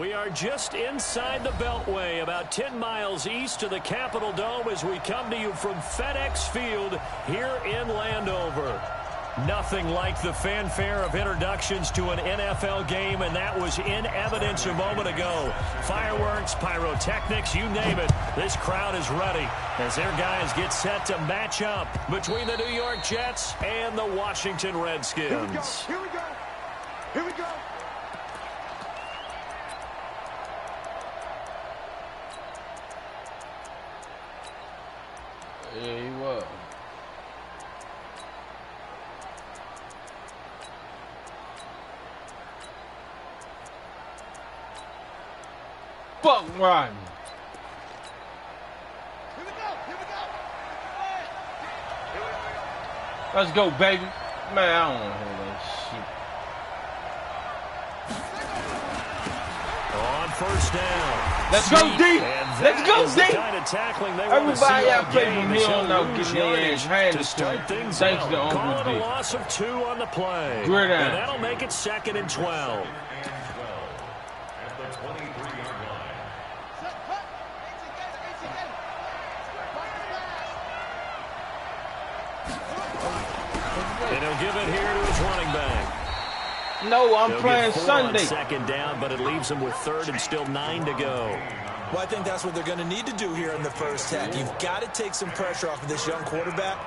We are just inside the Beltway, about 10 miles east of the Capitol Dome as we come to you from FedEx Field here in Landover. Nothing like the fanfare of introductions to an NFL game, and that was in evidence a moment ago. Fireworks, pyrotechnics, you name it. This crowd is ready as their guys get set to match up between the New York Jets and the Washington Redskins. Here we go. Here we go. Yeah, he was. Fuck Rodney. Here we go. Here we go. Let's go, baby. Man, I don't want to hear that shit. On first down. Let's go deep. Let's go deep. Kind of tackling they Everybody out play from here on out, get their ass handed to start things thanks out. to Uncle Calling D. a loss of 2 on the play. Great and out. that'll make it 2nd and 12. And he'll give it here to his running back. No, I'm They'll playing get 4 Sunday. on 2nd down, but it leaves him with 3rd and still 9 to go. Well, I think that's what they're going to need to do here in the first half. You've got to take some pressure off of this young quarterback,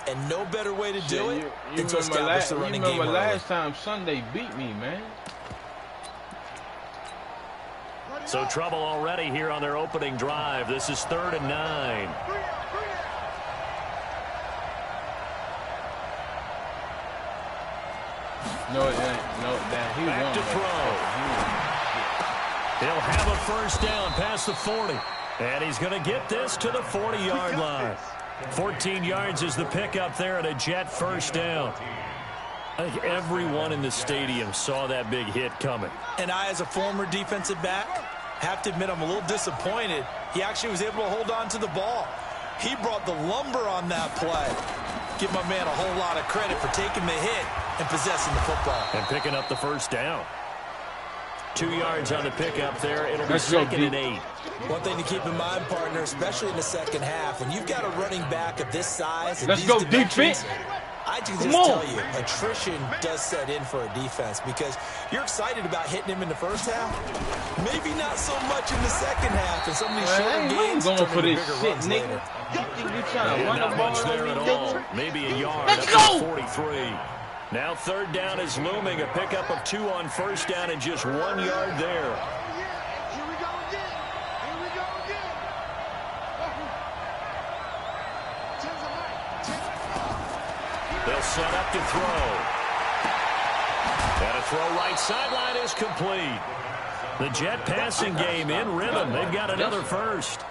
and no better way to do it than to establish the running game. You remember last time Sunday beat me, man. So trouble already here on their opening drive. This is 3rd and 9. No, it ain't. No, that he Back won. to throw. He'll have a first down past the 40. And he's going to get this to the 40-yard line. 14 yards is the pickup there at a Jet first down. I think everyone in the stadium saw that big hit coming. And I, as a former defensive back, have to admit I'm a little disappointed. He actually was able to hold on to the ball. He brought the lumber on that play. Give my man a whole lot of credit for taking the hit and possessing the football. And picking up the first down. 2 yards on the pickup there. It'll be Let's go, 2nd and 8. One thing to keep in mind, partner, especially in the second half, when you've got a running back of this size, Let's go defense. I can just tell you, attrition does set in for a defense because you're excited about hitting him in the first half. Maybe not so much in the second half, and some of these shorter gains going for this shit, runs nigga. later. You trying to run Not the much ball there on at me, all. nigga? Maybe a yard. Let's up go! to 43. Now 3rd down is looming. A pickup of 2 on first down and just 1 yard there. Here we go again. Here we go again. They'll set up to throw. And a throw right sideline is complete. The Jet passing game in rhythm. They've got another first.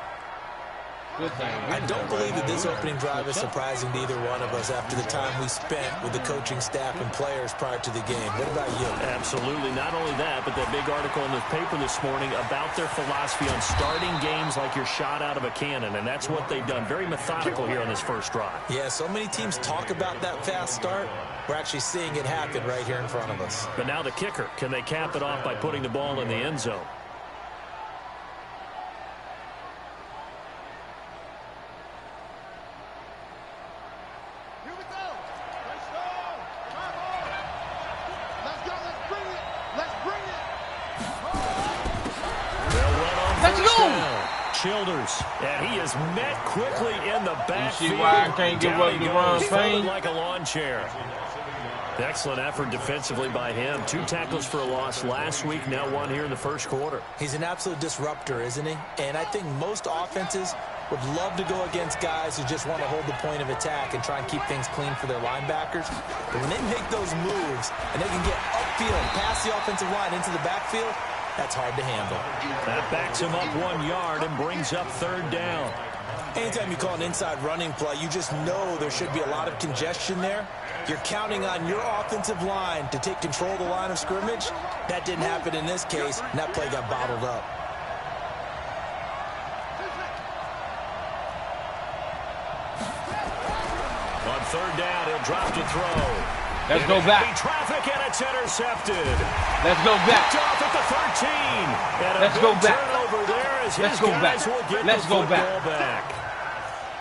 I don't believe that this opening drive is surprising to either one of us after the time we spent with the coaching staff and players prior to the game. What about you? Absolutely. Not only that, but that big article in the paper this morning about their philosophy on starting games like you're shot out of a cannon, and that's what they've done. Very methodical here on this first drive. Yeah, so many teams talk about that fast start. We're actually seeing it happen right here in front of us. But now the kicker. Can they cap it off by putting the ball in the end zone? Childers, and he is met quickly in the backfield. You see why I can't give up the run fame? Like a lawn chair. Excellent effort defensively by him. 2 tackles for a loss last week, now 1 here in the first quarter. He's an absolute disruptor, isn't he? And I think most offenses would love to go against guys who just want to hold the point of attack and try and keep things clean for their linebackers. But when they make those moves and they can get upfield, past the offensive line into the backfield, that's hard to handle. That backs him up 1 yard and brings up 3rd down. Anytime you call an inside running play, you just know there should be a lot of congestion there. You're counting on your offensive line to take control of the line of scrimmage. That didn't happen in this case, and that play got bottled up. On 3rd down, he'll drop to throw. Let's go back. Traffic, and it's intercepted. Let's go back. Picked off at the 13. And Let's go back. Turnover there as Let's his go guys back. will get Let's the go football back.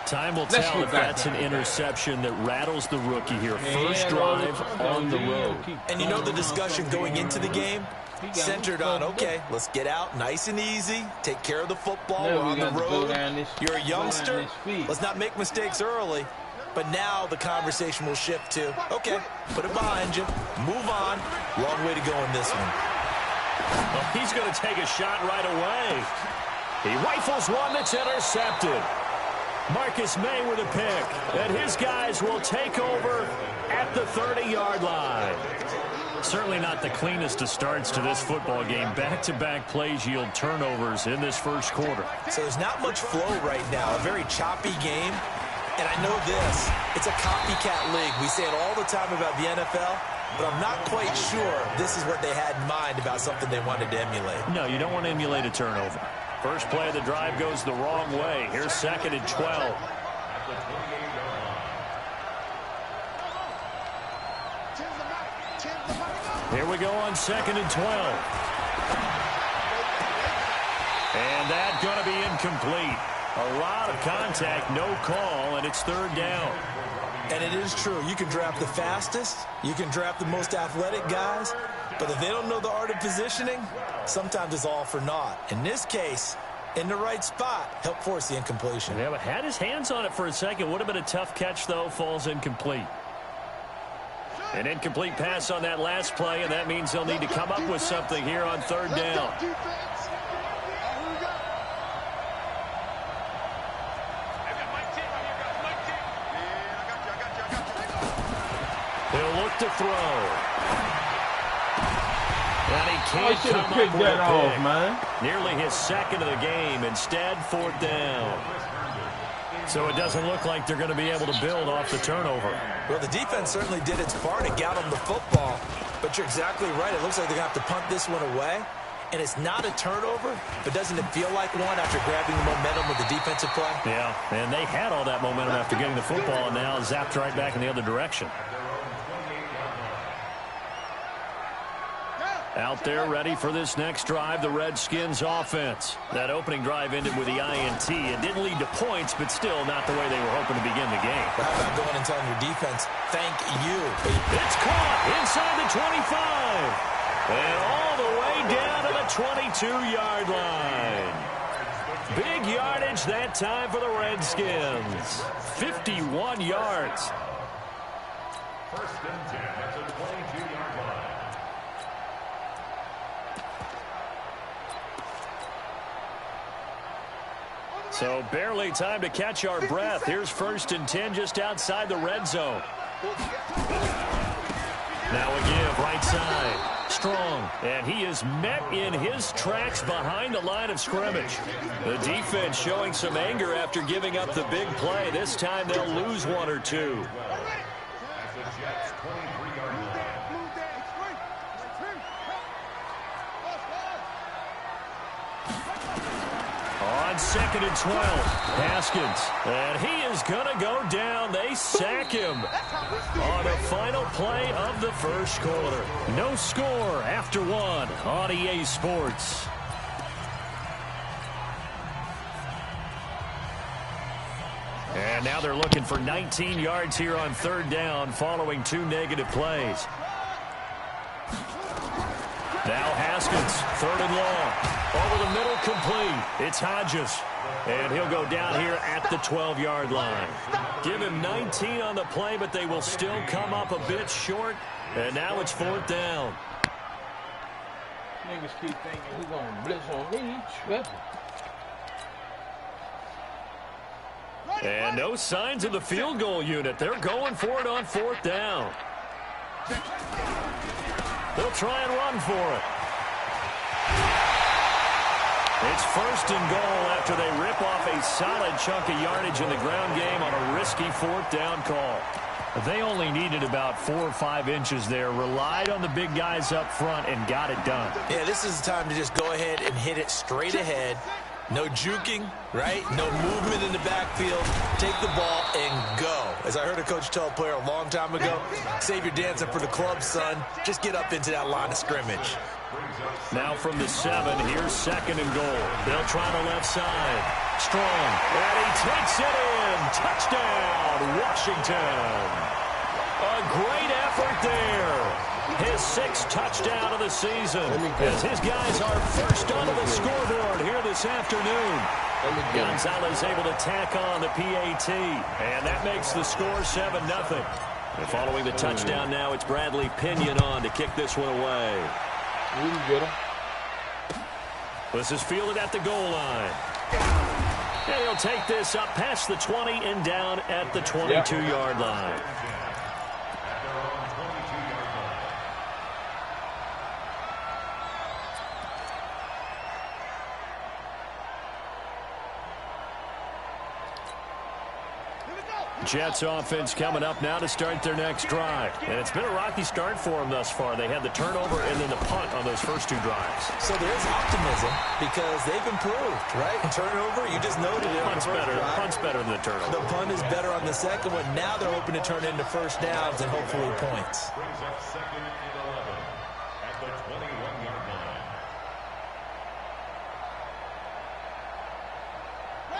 Time will Let's tell go if back. that's an interception that rattles the rookie here. First Yeah, drive on the road. And you know the discussion going into the game centered on, okay, let's get out nice and easy, take care of the football, Now we're we on the got to go road, down this- you're a go down youngster, this field. let's not make mistakes early. But now the conversation will shift to, okay, put it behind you, move on, long way to go in this one. Well, he's going to take a shot right away. He rifles one that's intercepted. Marcus May with a pick, and his guys will take over at the 30-yard line. Certainly not the cleanest of starts to this football game. Back-to-back plays yield turnovers in this first quarter. So there's not much flow right now, a very choppy game. And I know this, it's a copycat league. We say it all the time about the NFL, but I'm not quite sure this is what they had in mind about something they wanted to emulate. No, you don't want to emulate a turnover. First play of the drive goes the wrong way. Here's 2nd and 12. Here we go on 2nd and 12. And that's going to be incomplete. A lot of contact, no call, and it's 3rd down. And it is true. You can draft the fastest, you can draft the most athletic guys, but if they don't know the art of positioning, sometimes it's all for naught. In this case, in the right spot, help force the incompletion. Yeah, but had his hands on it for a second. Would have been a tough catch, though. Falls incomplete. An incomplete pass on that last play, and that means they'll need to come up with something here on 3rd down. He'll look to throw. And he can't come up picked with that a off, pick. man. Nearly his 2nd of the game. Instead, 4th down. So it doesn't look like they're going to be able to build off the turnover. Well, the defense certainly did its part to get them the football, but you're exactly right. It looks like they're going to have to punt this one away. And it's not a turnover, but doesn't it feel like one after grabbing the momentum with the defensive play? Yeah, and they had all that momentum after getting the football, and now zapped right back in the other direction. Out there ready for this next drive, the Redskins offense. That opening drive ended with the INT. It didn't lead to points, but still not the way they were hoping to begin the game. But how about going and telling your defense, thank you? It's caught inside the 25. And all the way down to the 22-yard line. Big yardage that time for the Redskins. 51 yards. 1st and 10 at the 22-yard line. So barely time to catch our breath. Here's 1st and 10 just outside the red zone. Now a give right side. Strong, and he is met in his tracks behind the line of scrimmage. The defense showing some anger after giving up the big play. This time they'll lose 1 or 2. On 2nd and 12, Haskins, and he is going to go down. They sack him on the final play of the first quarter. No score after 1 on EA Sports. And now they're looking for 19 yards here on 3rd down following 2 negative plays. Now Haskins, 3rd and long. Over the middle, complete. It's Hodges. And he'll go down here at the 12-yard line. Give him 19 on the play, but they will still come up a bit short. And now it's 4th down. Niggas keep thinking he's going to blitz on me. Tripping. And no signs of the field goal unit. They're going for it on 4th down. They'll try and run for it. It's 1st and goal after they rip off a solid chunk of yardage in the ground game on a risky 4th down call. They only needed about 4 or 5 inches there, relied on the big guys up front, and got it done. Yeah, this is the time to just go ahead and hit it straight ahead. No juking, right? No movement in the backfield. Take the ball and go. As I heard a coach tell a player a long time ago, save your dancing for the club, son. Just get up into that line of scrimmage. Now from the 7, here's 2nd and goal. They'll try the left side. Strong. And he takes it in. Touchdown, Washington. A great effort there. His 6th touchdown of the season as his guys are first onto the scoreboard here this afternoon. Gonzalez able to tack on the PAT, and that makes the score 7-0. And following the touchdown now, it's Bradley Pinion on to kick this one away. We can get him. This is fielded at the goal line. And he'll take this up past the 20 and down at the 22-yard line. Jets offense coming up now to start their next drive. And it's been a rocky start for them thus far. They had the turnover and then the punt on those first 2 drives. So there's optimism because they've improved, right? Turnover, you just noted it. Punt's better. The punt's better than the turnover. The punt is better on the second one. Now they're hoping to turn into first downs and hopefully points. Brings up 2nd and 11 at the 21-yard line.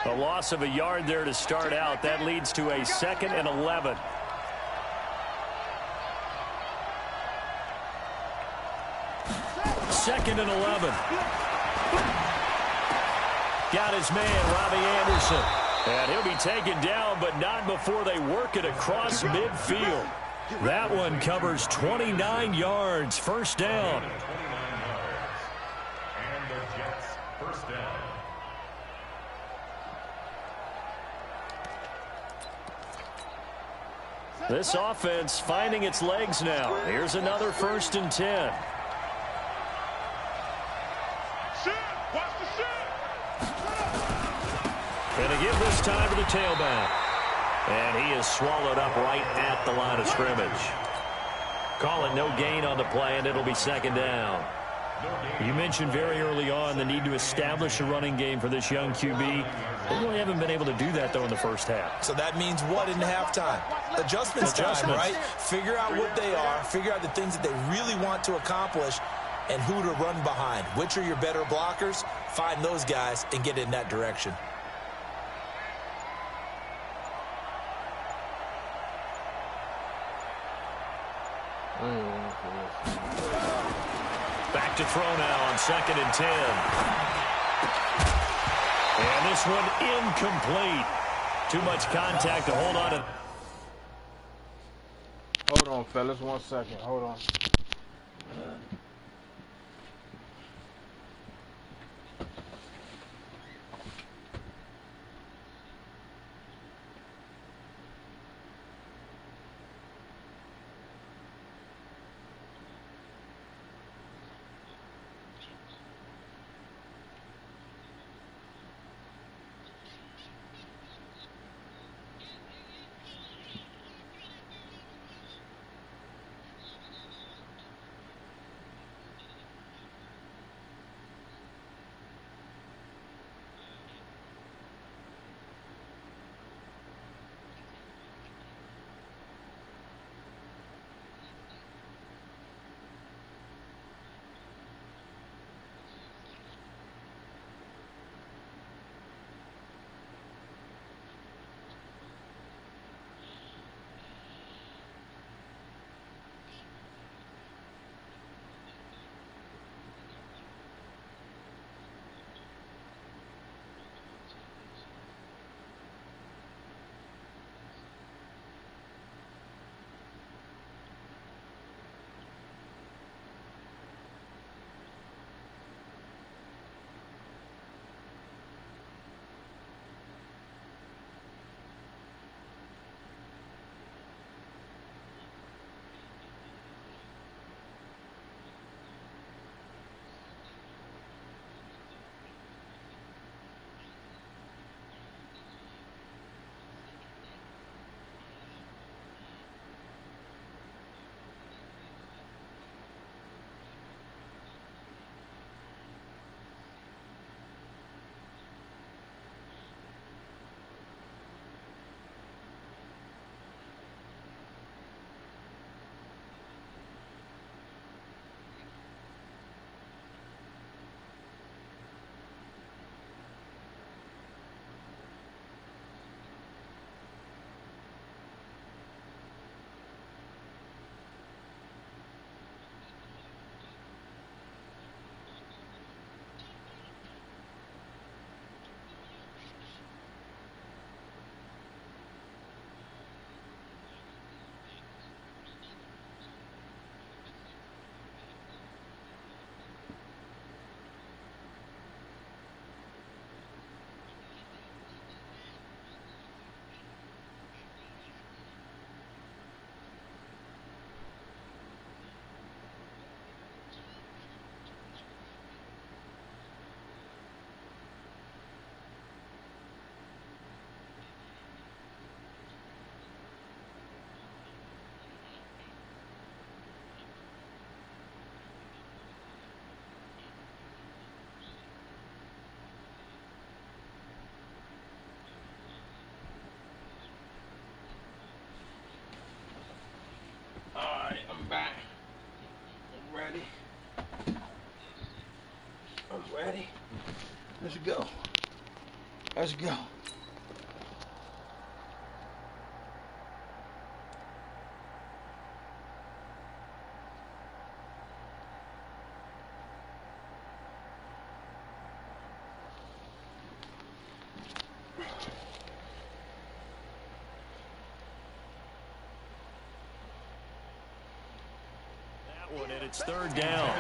A loss of a yard there to start out. That leads to a 2nd and 11. Second and 11. Got his man, Robbie Anderson. And he'll be taken down, but not before they work it across midfield. That one covers 29 yards. First down. And the Jets first down. This offense finding its legs now. Here's another 1st and 10. And a give this time to the tailback. And he is swallowed up right at the line of scrimmage. Call it no gain on the play, and it'll be 2nd down. You mentioned very early on the need to establish a running game for this young QB. They really haven't been able to do that, though, in the first half. So that means what in halftime? Adjustments time, right? Figure out what they are, figure out the things that they really want to accomplish, and who to run behind. Which are your better blockers? Find those guys and get in that direction. Back to throw now on 2nd and 10. And this one incomplete. Too much contact to hold on to. Hold on, fellas, 1 second. Hold on. go. Let's go. And it's third down.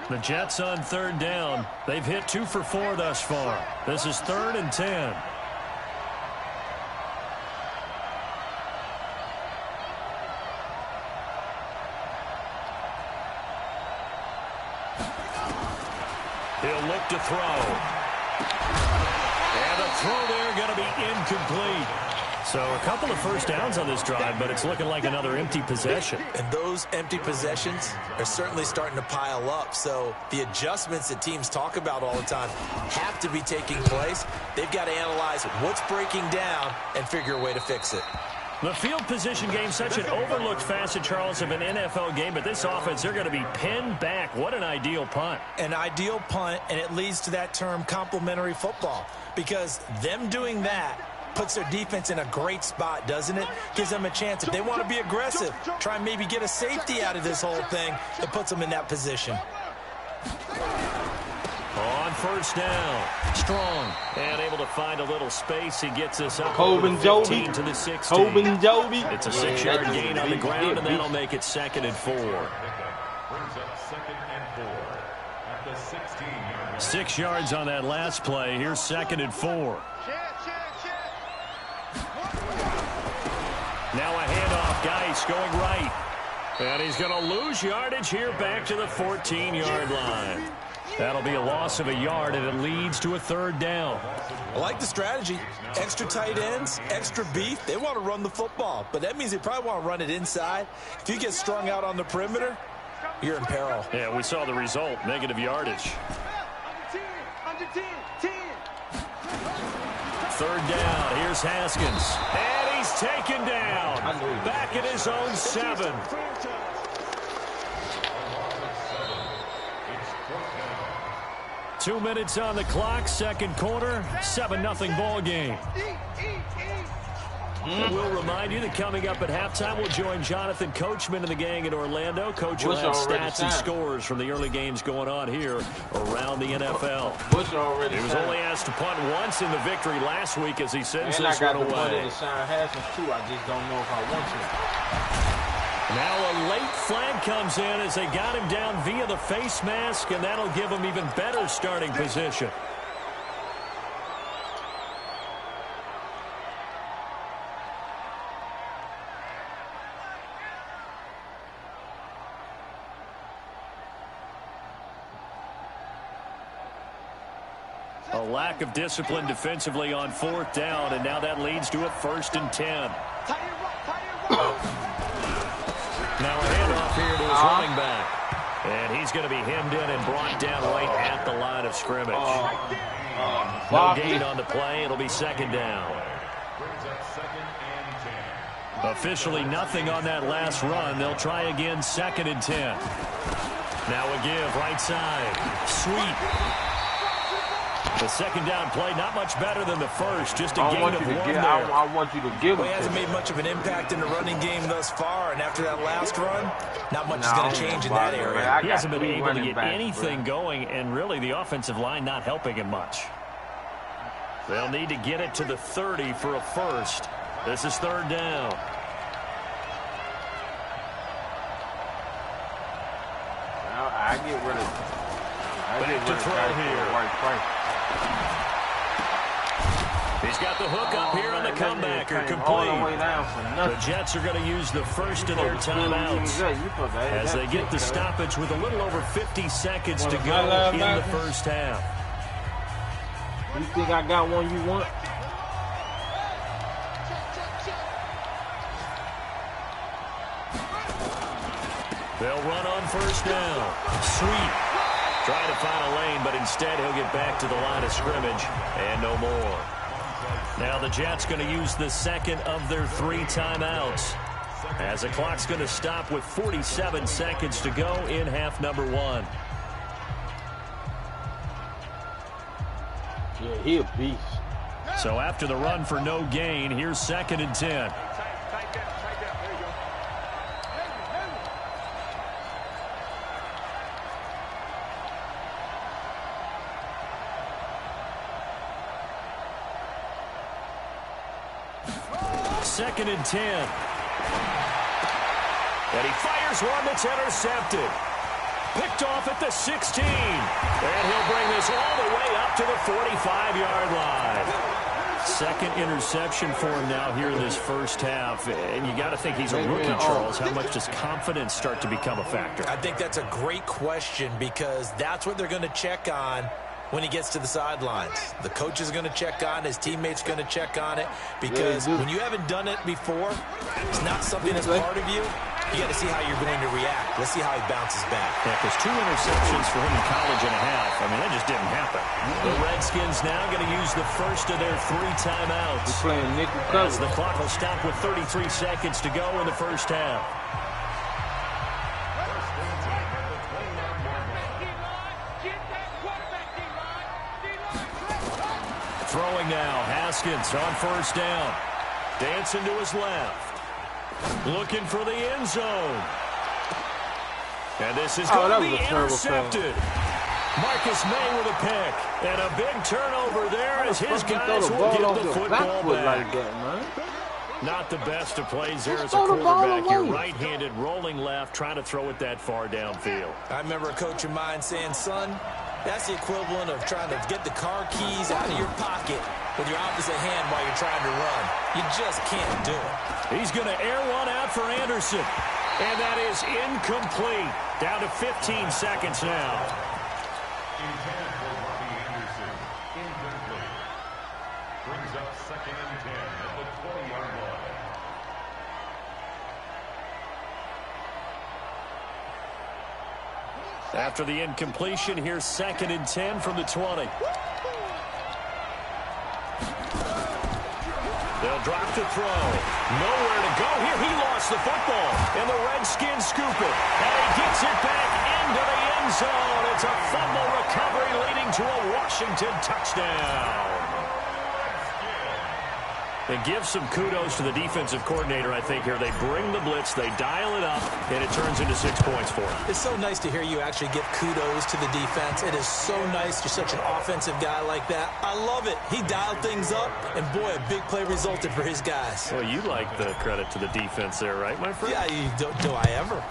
The Jets on third down. They've hit 2 for 4 thus far. This is 3rd and 10. He'll look to throw. And the throw there going to be incomplete. So a couple of first downs on this drive, but it's looking like another empty possession. And those empty possessions are certainly starting to pile up. So the adjustments that teams talk about all the time have to be taking place. They've got to analyze what's breaking down and figure a way to fix it. The field position game, such an overlooked facet, Charles, of an NFL game, but this offense, they're going to be pinned back. What an ideal punt. An ideal punt, and it leads to that term complementary football, because them doing that puts their defense in a great spot, doesn't it? Gives them a chance. If they want to be aggressive, try and maybe get a safety out of this whole thing, it puts them in that position. On first down, Strong, and able to find a little space. He gets us up Coben 15 to the 16. Coben Joby. It's a 6-yard gain on the ground, and that'll make it 2nd and 4. Brings up 2nd and 4 at the 16-yard. 6 yards on that last play. Here's 2nd and 4. Now a handoff. Geis going right. And he's going to lose yardage here back to the 14-yard line. That'll be a loss of a yard, and it leads to a 3rd down. I like the strategy. Extra tight ends, extra beef. They want to run the football, but that means they probably want to run it inside. If you get strung out on the perimeter, you're in peril. Yeah, we saw the result, negative yardage. 3rd down. Here's Haskins. And he's taken down. Back at his own 7. Two minutes on the clock, 2nd quarter, 7-0 ball game. We'll remind you that coming up at halftime, we'll join Jonathan Coachman and the gang in Orlando. Coach will have stats and scores from the early games going on here around the NFL. He was only asked to punt once in the victory last week as he sends this one away. I just don't know if I want to. Now a late flag comes in as they got him down via the face mask, and that'll give him even better starting position. A lack of discipline defensively on 4th down, and now that leads to a 1st and 10. Now a handoff here to his running back. And he's going to be hemmed in and brought down right at the line of scrimmage. No gain on the play. It'll be 2nd down. Officially nothing on that last run. They'll try again, 2nd and 10. Now a give, right side. Sweep. The 2nd down play, not much better than the first. Just a gain of 1 there. I want you to give Well, he hasn't made much of an impact in the running game thus far, and after that last run, not much is going to change in that area. He hasn't been able to get anything going, and really the offensive line not helping him much. They'll need to get it to the 30 for a first. This is 3rd down. Well, I get rid of Back to throw here. He's got the hook up here on the comebacker, complete. The Jets are going to use the first of their timeouts as they get the stoppage with a little over 50 seconds to go in the first half. You think I got one you want? They'll run on first down. Sweep. Trying to find a lane, but instead he'll get back to the line of scrimmage and no more. Now the Jets going to use the second of their 3 timeouts, as the clock's going to stop with 47 seconds to go in half number 1. Yeah, he a beast. So after the run for no gain, here's 2nd and 10. Second and 10. And he fires one that's intercepted. Picked off at the 16. And he'll bring this all the way up to the 45-yard line. Second interception for him now here in this first half. And you got to think he's a rookie, Charles. How much does confidence start to become a factor? I think that's a great question, because that's what they're going to check on when he gets to the sidelines. The coach is going to check on it. His teammates going to check on it, because when you haven't done it before, it's not something that's part of you. You got to see how you're going to react. Let's see how he bounces back. Yeah, because 2 interceptions for him in college and a half. I mean, that just didn't happen. The Redskins now going to use the first of their 3 timeouts. He's playing nickel As cover. the clock will stop with 33 seconds to go in the first half. Throwing now, Haskins on first down. Dancing to his left. Looking for the end zone. And this is going to be intercepted. Marcus May with a pick. And a big turnover there as his guys will get the football back. Not the best of plays there as a quarterback here. Right-handed, rolling left, trying to throw it that far downfield. I remember a coach of mine saying, son, that's the equivalent of trying to get the car keys out of your pocket with your opposite hand while you're trying to run. You just can't do it. He's going to air one out for Anderson. And that is incomplete. Down to 15 seconds now. Intended for Robbie Anderson. Incomplete. Brings up 2nd and 10 at the 20-yard line. After the incompletion, here's 2nd and 10 from the 20. They'll drop to throw. Nowhere to go here. He lost the football. And the Redskins scoop it. And he gets it back into the end zone. It's a fumble recovery leading to a Washington touchdown. And give some kudos to the defensive coordinator, I think, here. They bring the blitz, they dial it up, and it turns into 6 points for them. It's so nice to hear you actually give kudos to the defense. It is so nice. You're such an offensive guy like that. I love it. He dialed things up, and boy, a big play resulted for his guys. Well, you like the credit to the defense there, right, my friend? Yeah, do I ever?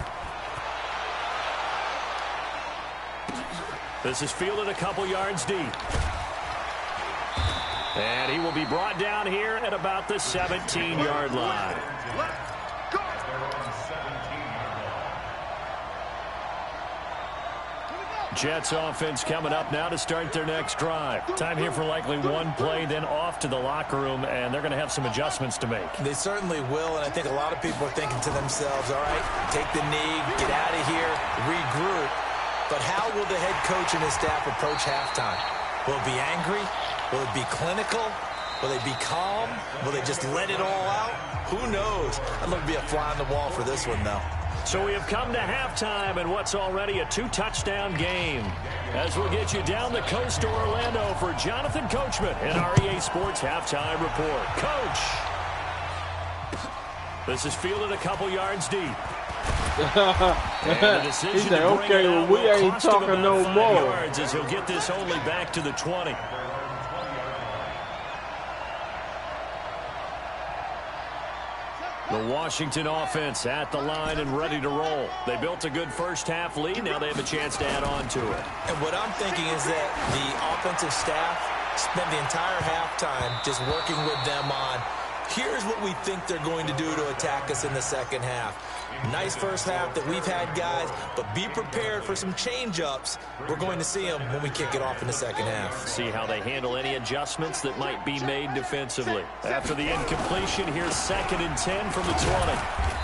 This is fielded a couple yards deep. And he will be brought down here at about the 17-yard line. Jets offense coming up now to start their next drive. Time here for likely one play, then off to the locker room, and they're going to have some adjustments to make. They certainly will, and I think a lot of people are thinking to themselves, all right, take the knee, get out of here, regroup. But how will the head coach and his staff approach halftime? Will it be angry? Will it be clinical? Will they be calm? Will they just let it all out? Who knows? I'd love to be a fly on the wall for this one, though. So we have come to halftime in what's already a 2-touchdown game. As we'll get you down the coast to Orlando for Jonathan Coachman in our EA Sports Halftime Report. Coach! This is fielded a couple yards deep. And the decision He said, to bring okay, it well, out we will ain't cost him talking about no 5 more. yards as he'll get this only back to the 20. The Washington offense at the line and ready to roll. They built a good first-half lead. Now they have a chance to add on to it. And what I'm thinking is that the offensive staff spent the entire halftime just working with them on, here's what we think they're going to do to attack us in the second half. Nice first half that we've had, guys, but be prepared for some change-ups. We're going to see them when we kick it off in the second half. See how they handle any adjustments that might be made defensively. After the incompletion, here's 2nd and 10 from the 20.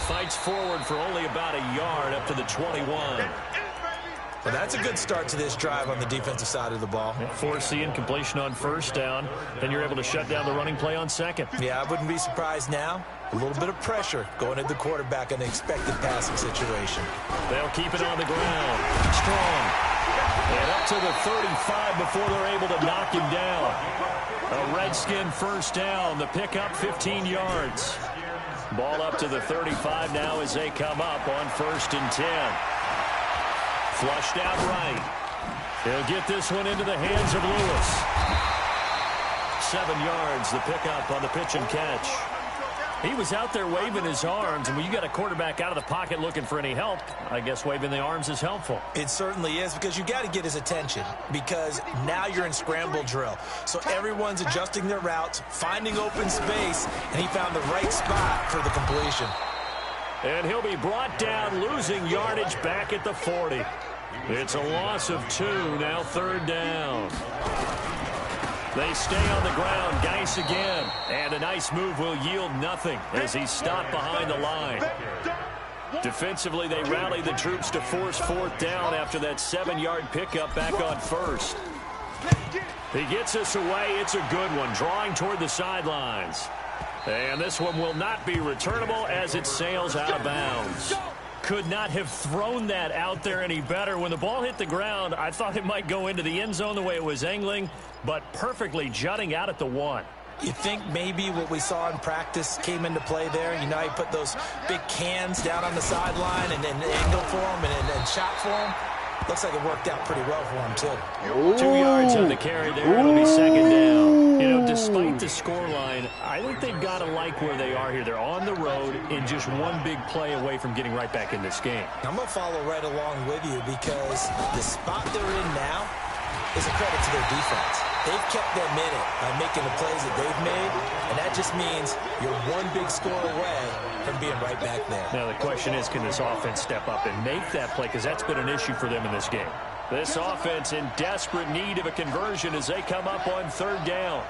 Fights forward for only about a yard up to the 21. Well, that's a good start to this drive on the defensive side of the ball. Force the incompletion on first down. Then you're able to shut down the running play on second. Yeah, I wouldn't be surprised now. A little bit of pressure going at the quarterback in an expected passing situation. They'll keep it on the ground. Strong. And up to the 35 before they're able to knock him down. A Redskin first down. The pickup 15 yards. Ball up to the 35 now as they come up on 1st and 10. Flushed out right. He'll get this one into the hands of Lewis. 7 yards, the pickup on the pitch and catch. He was out there waving his arms, and when you got a quarterback out of the pocket looking for any help, I guess waving the arms is helpful. It certainly is, because you got to get his attention, because now you're in scramble drill. So everyone's adjusting their routes, finding open space, and he found the right spot for the completion. And he'll be brought down, losing yardage back at the 40. It's a loss of 2, now 3rd down. They stay on the ground. Geis again. And a nice move will yield nothing as he's stopped behind the line. Defensively, they rally the troops to force 4th down after that 7-yard pickup back on 1st. He gets us away. It's a good one, drawing toward the sidelines. And this one will not be returnable as it sails out of bounds. Could not have thrown that out there any better. When the ball hit the ground, I thought it might go into the end zone the way it was angling, but perfectly jutting out at the 1. You think maybe what we saw in practice came into play there? You know, he put those big cans down on the sideline and then angled for him and shot for him. Looks like it worked out pretty well for him, too. 2 yards on the carry there. It'll be 2nd down. You know, despite the scoreline, I think they've got to like where they are here. They're on the road and just one big play away from getting right back in this game. I'm going to follow right along with you, because the spot they're in now is a credit to their defense. They've kept them in it by making the plays that they've made, and that just means you're one big score away from being right back there. Now the question is, can this offense step up and make that play? Because that's been an issue for them in this game. This offense in desperate need of a conversion as they come up on 3rd down.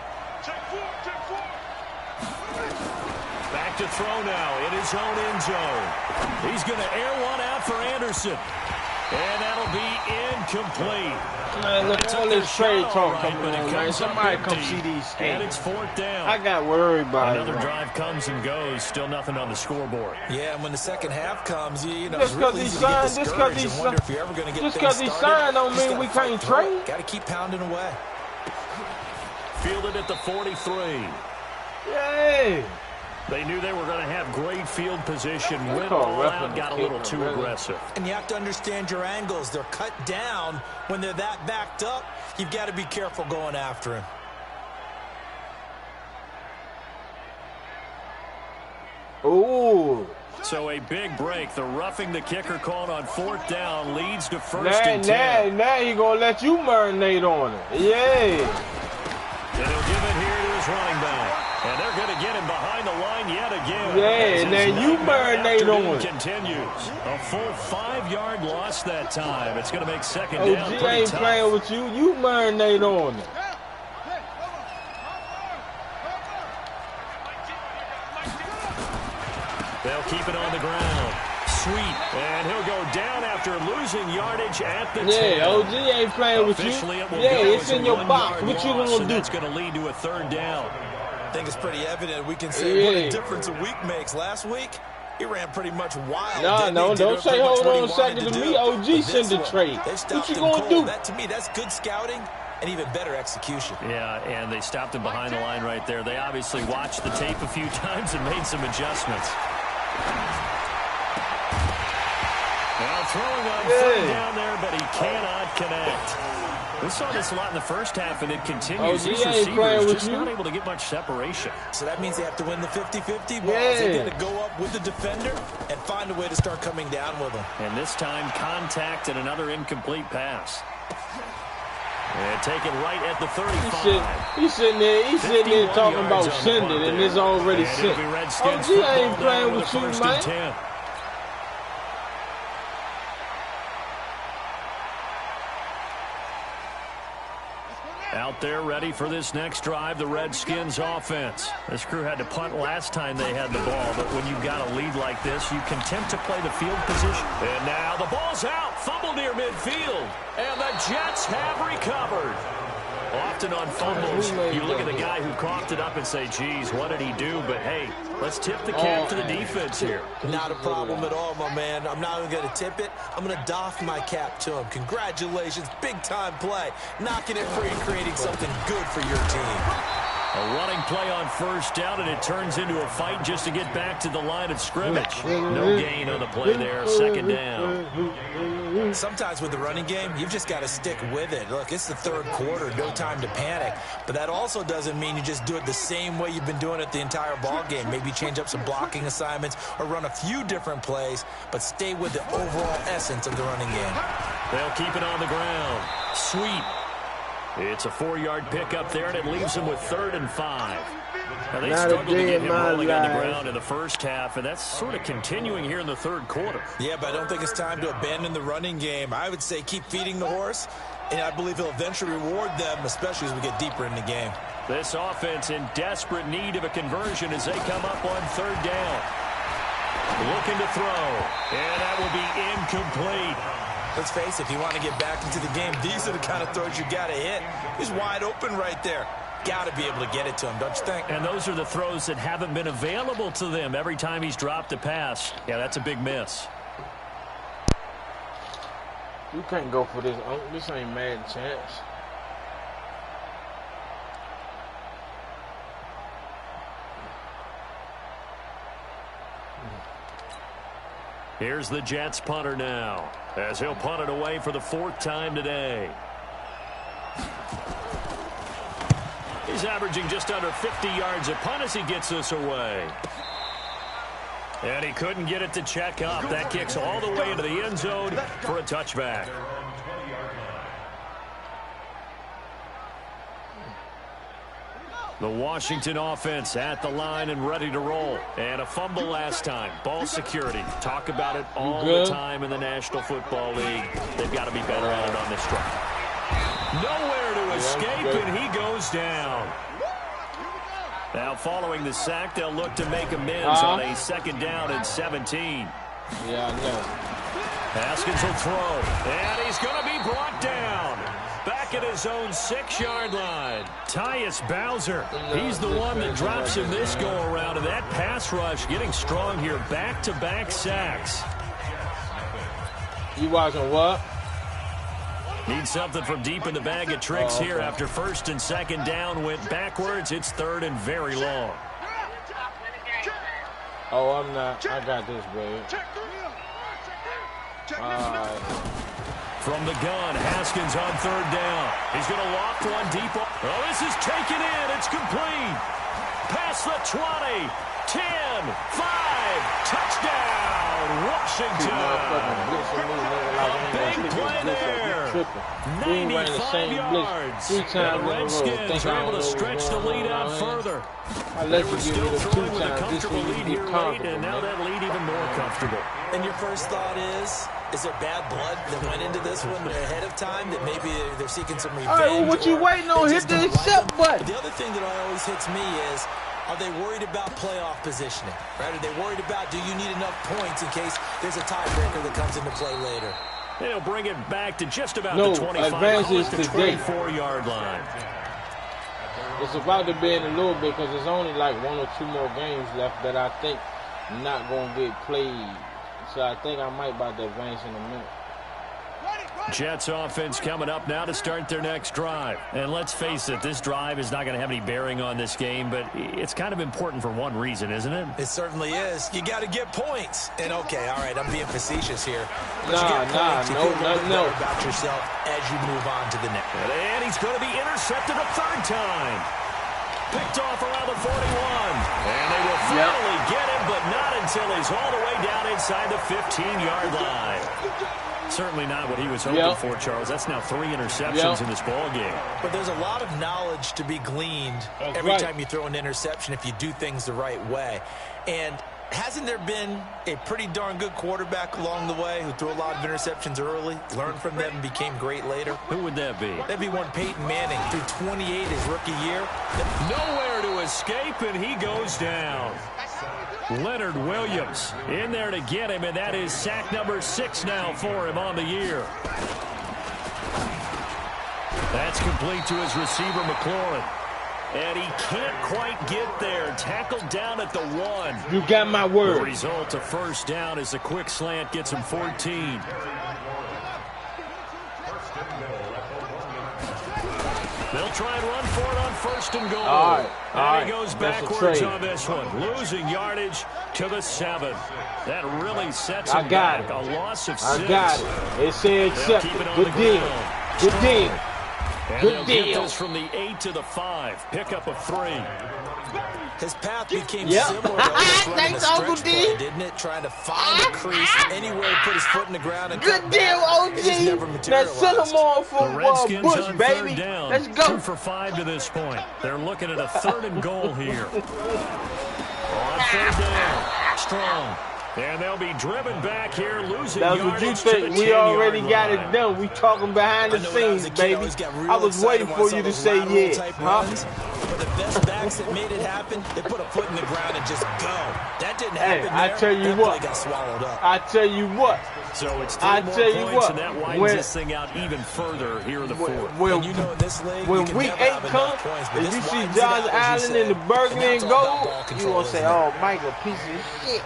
Back to throw now in his own end zone. He's going to air one out for Anderson. And that'll be incomplete. Man, look at all this trade talk coming on, man. Somebody come see these games. And it's 4th down. I got worried about Another drive comes and goes. Still nothing on the scoreboard. Yeah, and when the second half comes, you know, just because he signed, just because he signed don't mean we can't trade. Got to keep pounding away. Fielded at the 43. Yay! They knew they were going to have great field position. Went all out, got a little too aggressive. And you have to understand your angles. They're cut down when they're that backed up. You've got to be careful going after him. Ooh. So a big break. The roughing the kicker called on 4th down leads to 1st and 10. Now he going to let you marinate on it. Yay. And he'll give it here to his running back. And they're going to get him behind the line yet again. Yeah, and then you marinate on it. Continues. A full 5-yard loss that time. It's going to make 2nd down. OG ain't playing with you. You marinate on it. They'll keep it on the ground. Sweet. And he'll go down after losing yardage at the 10. Yeah, OG ain't playing with you. Yeah, it's in your box. What you going to do? That's going to lead to a 3rd down. I think it's pretty evident. We can say what a difference a week makes. Last week, he ran pretty much wild. No, don't say hold on a second to me. OG send the trade. What you going to do? That, to me, that's good scouting and even better execution. Yeah, and they stopped him behind the line right there. They obviously watched the tape a few times and made some adjustments. Now throwing on 3rd down there, but he cannot connect. We saw this a lot in the first half, and it continues. These receivers just not able to get much separation. So that means they have to win the 50-50 balls. They got to go up with the defender and find a way to start coming down with them. And this time, contact and another incomplete pass. And take it right at the 35. He's sitting there talking about send it, and it's already sent. OG ain't playing with you, man. Out there ready for this next drive, the Redskins offense. This crew had to punt last time they had the ball, but when you've got a lead like this, you can tempt to play the field position. And now the ball's out, fumble near midfield, and the Jets have recovered. Often on fumbles, you look at the guy who coughed it up and say, geez, what did he do? But, hey, let's tip the cap to the defense here. Not a problem at all, my man. I'm not even going to tip it. I'm going to doff my cap to him. Congratulations. Big-time play. Knocking it free and creating something good for your team. A running play on first down, and it turns into a fight just to get back to the line of scrimmage. No gain on the play there, second down. Sometimes with the running game, you've just got to stick with it. Look, it's the third quarter, no time to panic. But that also doesn't mean you just do it the same way you've been doing it the entire ball game. Maybe change up some blocking assignments or run a few different plays, but stay with the overall essence of the running game. They'll keep it on the ground. Sweep. It's a 4-yard pickup there, and it leaves them with 3rd and 5. Now, they struggled to get him rolling on the ground in the first half, and that's sort of continuing here in the third quarter. Yeah, but I don't think it's time to abandon the running game. I would say keep feeding the horse, and I believe he'll eventually reward them, especially as we get deeper in the game. This offense in desperate need of a conversion as they come up on 3rd down. Looking to throw, and that will be incomplete. Let's face it, if you want to get back into the game, these are the kind of throws you got to hit. He's wide open right there. Got to be able to get it to him, don't you think? And those are the throws that haven't been available to them every time he's dropped a pass. Yeah, that's a big miss. You can't go for this. This ain't mad chance. Here's the Jets punter now, as he'll punt it away for the 4th time today. He's averaging just under 50 yards a punt as he gets this away. And he couldn't get it to check up. That kicks all the way into the end zone for a touchback. The Washington offense at the line and ready to roll. And a fumble last time. Ball security. Talk about it all the time in the National Football League. They've got to be better at it on this drive. Nowhere to escape, and he goes down. Now, following the sack, they'll look to make amends on a 2nd down and 17. Yeah, I know. Haskins will throw, and he's going to be brought down. Back at his own 6-yard line. Tyus Bowser, he's the one that drops him this go-around, and that pass rush getting strong here. Back-to-back sacks. You watching what? Need something from deep in the bag of tricks here after 1st and 2nd down went backwards. It's 3rd and very long. Oh, I'm not. I got this, baby. From the gun, Haskins on 3rd down. He's going to loft one deep. Oh, this is taken in. It's complete. Past the 20, 10, 5, touchdown, Washington. Big play there. 95 yards. And the Redskins are able to stretch the lead out further. They were still throwing with a comfortable lead here late, and now that lead even more comfortable. And your first thought is there bad blood that went into this one ahead of time, that maybe they're seeking some revenge? All right, well, what you waiting on? Hit the accept button. The other thing that always hits me is, are they worried about playoff positioning? Right? Are they worried about, do you need enough points in case there's a tiebreaker that comes into play later? They'll bring it back to just about the 25, advances the 24-yard line. It's about to be in a little bit because there's only like 1 or 2 more games left that I think not going to get played. So I think I might about to advance in a minute. Jets offense coming up now to start their next drive. And let's face it, this drive is not going to have any bearing on this game, but it's kind of important for one reason, isn't it? It certainly is. You got to get points. And okay, all right, I'm being facetious here. But no. About yourself as you move on to the next. And he's going to be intercepted a 3rd time. Picked off around the 41. And they will finally get him, but not until he's all the way down inside the 15-yard line. Certainly not what he was hoping for, Charles. That's now 3 interceptions in this ball game. But there's a lot of knowledge to be gleaned every time you throw an interception if you do things the right way. And hasn't there been a pretty darn good quarterback along the way who threw a lot of interceptions early, learned from them, and became great later? Who would that be? That'd be one Peyton Manning, threw 28 his rookie year. Nowhere to escape, and he goes down. Leonard Williams in there to get him, and that is sack number 6 now for him on the year. That's complete to his receiver, McLaurin. And he can't quite get there. Tackled down at the 1. You got my word. The result, a first down as a quick slant gets him 14. They'll try and run for it on 1st and goal. All right. He goes backwards on this one. Losing yardage to the 7. That really sets him back. A loss of 6. I got it. It said accepted. Good deal. Good deal. And they'll get this from the 8 to the 5. Pickup of 3. His path became similar to Otis running a stretch play, didn't it? Trying to find a crease anywhere to put his foot in the ground and good deal, OG. Let's send him on for Bush, baby. Down. Let's go. 2 for 5 to this point. They're looking at a 3rd and goal here. On 3rd down. Strong. And they'll be driven back here, losing yardage. That's what you think. We already got it done. We talking behind the scenes, baby. I was waiting for you to say yeah. But the best backs that made it happen, they put a foot in the ground and just go. That didn't happen. I tell you what. Got swallowed up. I tell you what. So it's 3 more points, and that winds this thing out even further here in the 4th. And you know in this league, when week 8 comes, if you see Josh Allen in the burgundy and gold, you gonna say, "Oh, Mike, a piece of shit."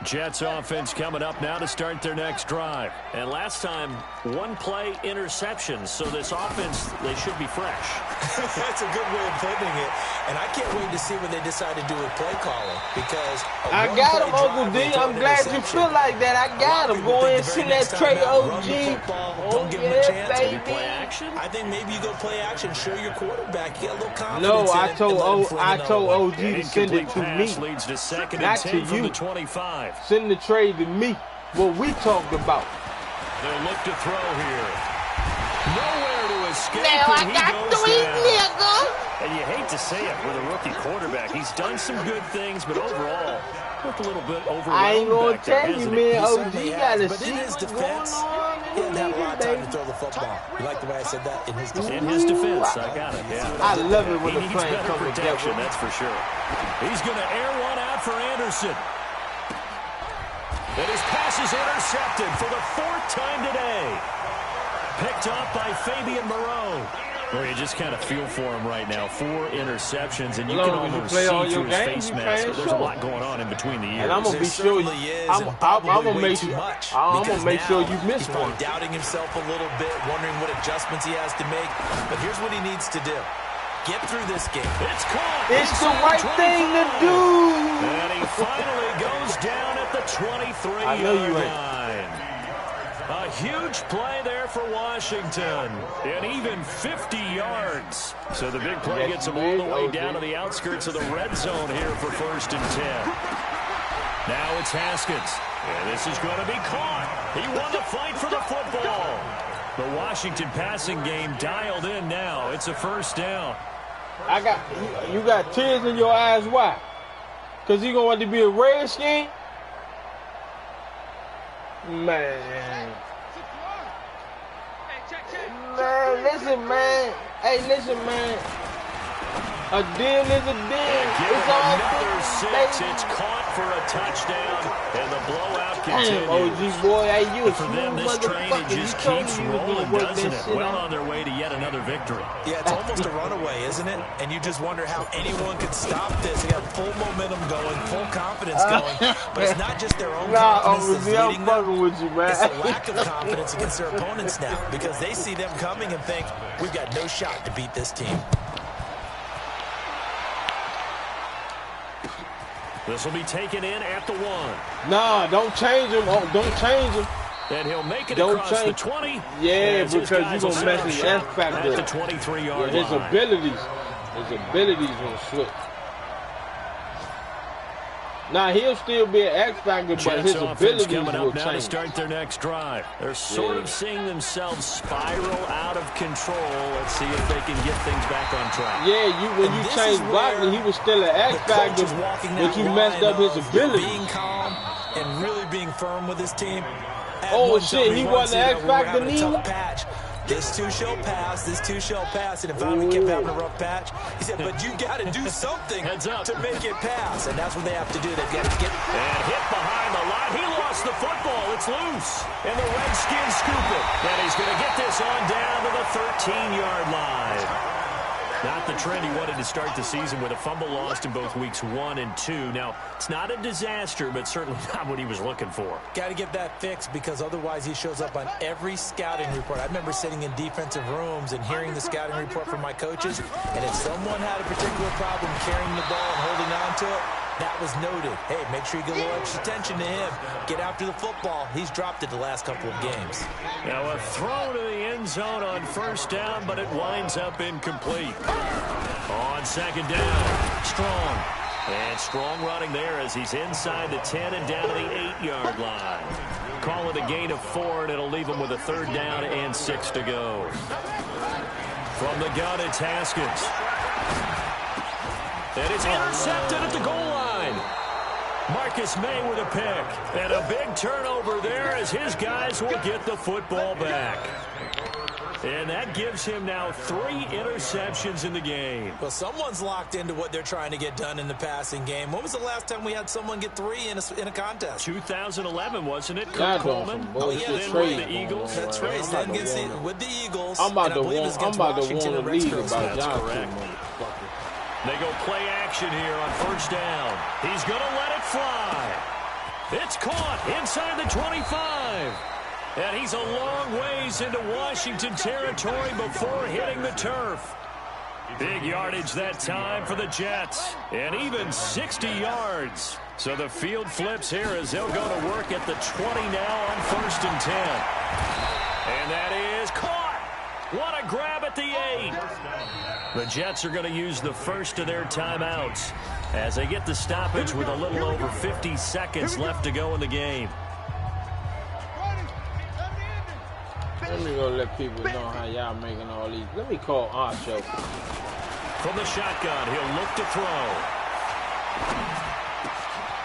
Jets offense coming up now to start their next drive. And last time, 1-play interceptions. So this offense, they should be fresh. That's a good way of putting it. And I can't wait to see what they decide to do with play calling. Because I got him, Uncle D. I'm glad you feel like that. I got him. Go ahead and send that tray, OG. Don't give him a chance. Baby. Play action. I think maybe you go play action. Show your quarterback. Get a little confidence. No, I told OG to send it to me. Leads to 2nd and Not 10 to from you. the 25. Send the trade to me. What we talked about. They'll look to throw here. Nowhere to escape. Now I got 3 niggas. And you hate to say it with a rookie quarterback. He's done some good things, but overall, looked a little bit overwhelmed. I ain't gonna tell you, man. OG gotta but see in his what's defense, going on. he didn't have a lot of time to throw the football. You like the way I said that? In his defense. In his defense, I got it. Yeah. I love it when the needs plane better comes protection, together. that's for sure. He's going to air one out for Anderson. And his pass is intercepted for the 4th time today. Picked off by Fabian Moreau. Well, you just kind of feel for him right now. 4 interceptions, and you can almost see through his face mask. There's a lot going on in between the ears. And I'm gonna be sure you. I'm gonna make sure. I'm gonna make sure you miss one. Doubting himself a little bit, wondering what adjustments he has to make. But here's what he needs to do: get through this game. It's caught. It's the right thing to do. And he finally goes down at the 23-yard line. A huge play there for Washington, and even 50 yards. So the big play gets him all the way down to the outskirts of the red zone here for 1st and 10. Now it's Haskins, and this is going to be caught. He won the fight for the football. The Washington passing game dialed in now. It's a 1st down. You got tears in your eyes. Why? Because you going to be a Redskin? Man, listen, man. Hey, listen, man. A deal is a deal. It's all another good, 6. It's caught for a touchdown, and the blowout continues. continues. OG boy, hey, you a For them, this train it just keeps rolling, doesn't it? Well on their way to yet another victory. Yeah, it's almost a runaway, isn't it? And you just wonder how anyone could stop this. They got full momentum going, full confidence going. But it's not just their own confidence that's leading them. With you, man. It's a lack of confidence against their opponents now because they see them coming and think, we've got no shot to beat this team. This will be taken in at the 1. Nah, don't change him. Oh, don't change him. And he'll make it across the 20. Yeah, because you're going to mess his F factor. At the 23-yard line. His abilities will slip. Now, he'll still be an X factor, but his abilities coming will up now to change. start their next drive. They're sort of seeing themselves spiral out of control. Let's see if they can get things back on track. Yeah, when you changed Barkley, he was still an X factor, but you messed up his ability. Being calm and really being firm with his team. Oh, shit, he wasn't an X factor neither? This too shall pass. This too shall pass. And if we kept having a rough patch, he said, but you got to do something to make it pass. And that's what they have to do. They've got to get. And hit behind the line. He lost the football. It's loose. And the Redskins scoop it. And he's going to get this on down to the 13-yard line. Not the trend he wanted to start the season with a fumble lost in both weeks 1 and 2. Now, it's not a disaster, but certainly not what he was looking for. Got to get that fixed because otherwise he shows up on every scouting report. I remember sitting in defensive rooms and hearing the scouting report from my coaches, and if someone had a particular problem carrying the ball and holding on to it, that was noted. Hey, make sure you get a little extra attention to him. Get after the football. He's dropped it the last couple of games. Now a throw to the end zone on first down, but it winds up incomplete. On second down, Strong. And Strong running there as he's inside the 10 and down to the 8-yard line. Call it a gain of 4, and it'll leave him with a 3rd down and 6 to go. From the gun, it's Haskins. And it's intercepted at the goal line. Marcus May with a pick. And a big turnover there as his guys will get the football back. And that gives him now 3 interceptions in the game. Well, someone's locked into what they're trying to get done in the passing game. When was the last time we had someone get 3 in a contest? 2011, wasn't it? Kurt Coleman. Oh, yeah, then with the Eagles. That's right. Then gets with the Eagles. I'm about to want to lead about That's John. correct. They go play action here on first down. He's going to let it fly. It's caught inside the 25. And he's a long ways into Washington territory before hitting the turf. Big yardage that time for the Jets. And even 60 yards. So the field flips here as they'll go to work at the 20 now on 1st and 10. And that is caught. What a grab at the 8. The Jets are going to use the first of their timeouts as they get the stoppage with a little over 50 seconds left to go in the game. Let me go let people know how y'all making all these. Let me call Archo. From the shotgun, he'll look to throw.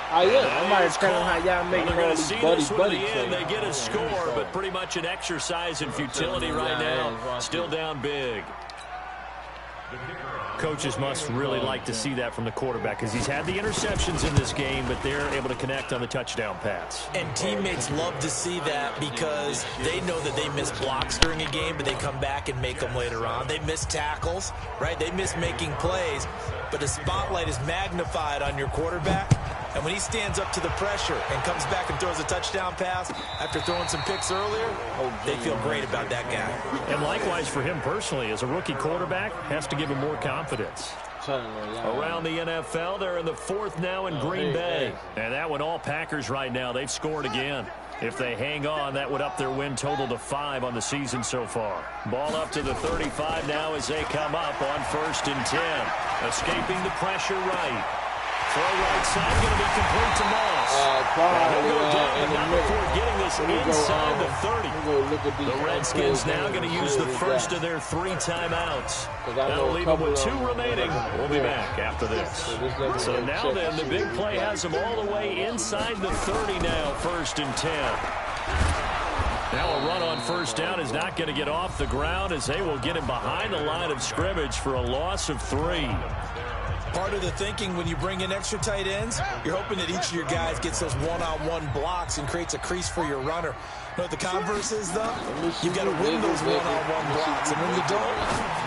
I might tell them how y'all making all these buddy plays. They get a score, but pretty much an exercise in futility right now. Still down big. Coaches must really like to see that from the quarterback because he's had the interceptions in this game, but they're able to connect on the touchdown pass. And teammates love to see that because they know that they miss blocks during a game, but they come back and make them later on. They miss tackles, right? They miss making plays, but the spotlight is magnified on your quarterback. And when he stands up to the pressure and comes back and throws a touchdown pass after throwing some picks earlier, they feel great about that guy. And likewise for him personally, as a rookie quarterback, has to give him more confidence. Around the NFL, they're in the 4th now in Green Bay. And that one, all Packers right now. They've scored again. If they hang on, that would up their win total to 5 on the season so far. Ball up to the 35 now as they come up on 1st and 10. Escaping the pressure right. Throw right side going to be complete to Moss. He'll go down, but not before getting this inside the 30. The Redskins now going to use the first of their 3 timeouts. That'll leave them with 2 remaining. We'll be back after this. So now then, the big play has them all the way inside the 30 now, 1st and 10. Now a run on first down is not going to get off the ground as they will get him behind the line of scrimmage for a loss of 3. Part of the thinking when you bring in extra tight ends, you're hoping that each of your guys gets those one-on-one blocks and creates a crease for your runner. You know what the converse is, though? You've got to win those one-on-one blocks, and when you don't,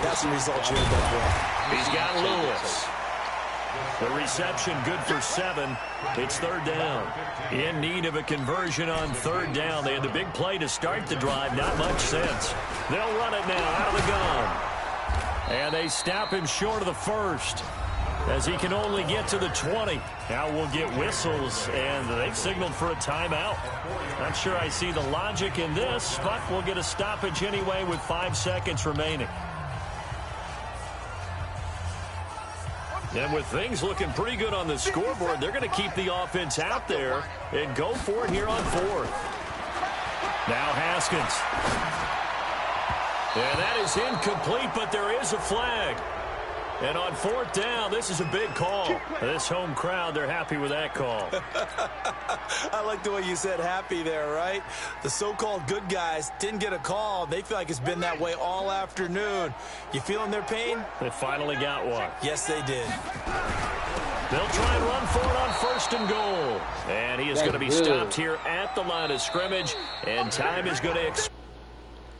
that's the result you end up with. He's got Lewis. The reception good for 7. It's 3rd down. In need of a conversion on 3rd down. They had the big play to start the drive. Not much sense. They'll run it now out of the gun. And they stop him short of the 1st. As he can only get to the 20. Now we'll get whistles, and they've signaled for a timeout. Not sure I see the logic in this, but we'll get a stoppage anyway with 5 seconds remaining. And with things looking pretty good on the scoreboard, they're going to keep the offense out there and go for it here on 4th. Now Haskins. And that is incomplete, but there is a flag. And on 4th down, this is a big call. This home crowd, they're happy with that call. I like the way you said happy there, right? The so-called good guys didn't get a call. They feel like it's been that way all afternoon. You feeling their pain? They finally got one. Yes, they did. They'll try and run for it on 1st and goal. And he is going to be stopped here at the line of scrimmage. And time is going to expire.